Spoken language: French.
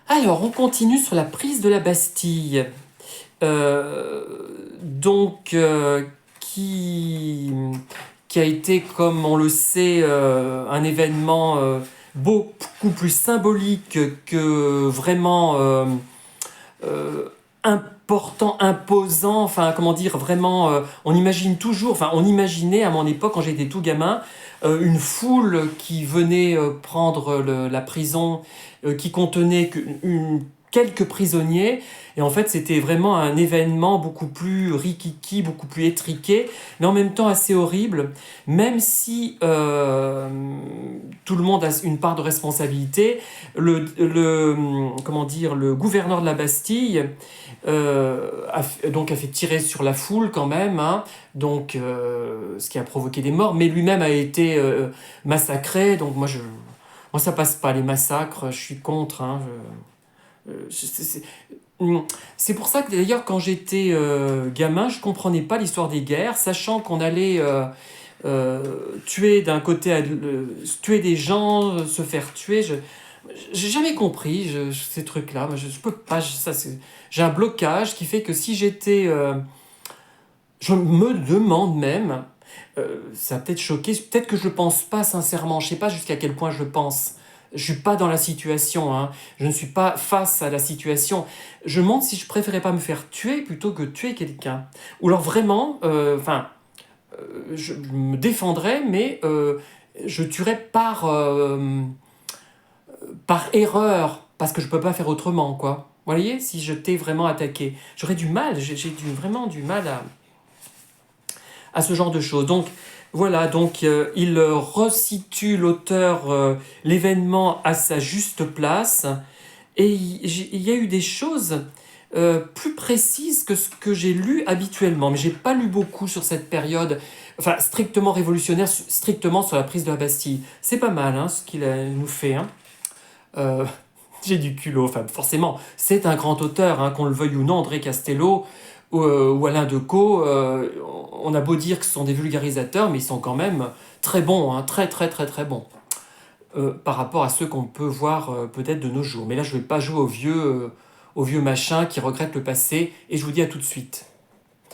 Alors, on continue sur la prise de la Bastille. Euh, donc, qui a été, comme on le sait, un événement beaucoup plus symbolique que vraiment important, imposant, enfin, comment dire, vraiment, on imagine toujours, enfin, on imaginait à mon époque, quand j'étais tout gamin, une foule qui venait prendre la prison, qui contenait quelques prisonniers, et en fait, c'était vraiment un événement beaucoup plus rikiki, beaucoup plus étriqué, mais en même temps assez horrible, même si tout le monde a une part de responsabilité. Comment dire, le gouverneur de la Bastille donc a fait tirer sur la foule quand même, hein, donc, ce qui a provoqué des morts, mais lui-même a été massacré, donc moi ça passe pas, les massacres, je suis contre. Hein, c'est pour ça que d'ailleurs quand j'étais gamin, je comprenais pas l'histoire des guerres, sachant qu'on allait tuer d'un côté, tuer des gens, se faire tuer. J'ai jamais compris ces trucs-là. Moi, je peux pas. J'ai un blocage qui fait que si j'étais. Je me demande même. Ça va peut-être choquer. Peut-être que je pense pas sincèrement. Je sais pas jusqu'à quel point je pense. Je suis pas dans la situation. Hein. Je ne suis pas face à la situation. Je me demande si je préférais pas me faire tuer plutôt que tuer quelqu'un. Ou alors vraiment. Enfin. Je me défendrais, mais je tuerais par erreur, parce que je peux pas faire autrement, quoi. Vous voyez, si je t'ai vraiment attaqué, j'aurais du mal, vraiment du mal à ce genre de choses. Donc voilà, donc il resitue l'auteur l'événement à sa juste place, et il y a eu des choses plus précises que ce que j'ai lu habituellement, mais j'ai pas lu beaucoup sur cette période, enfin strictement révolutionnaire, strictement sur la prise de la Bastille. C'est pas mal hein, ce qu'il nous fait. Hein. Euh, j'ai du culot, enfin forcément, c'est un grand auteur, hein, qu'on le veuille ou non, André Castello ou Alain Decaux, on a beau dire que ce sont des vulgarisateurs, mais ils sont quand même très bons, hein, très très très très bons, par rapport à ceux qu'on peut voir peut-être de nos jours. Mais là, je ne vais pas jouer au vieux machin qui regrette le passé, et je vous dis à tout de suite.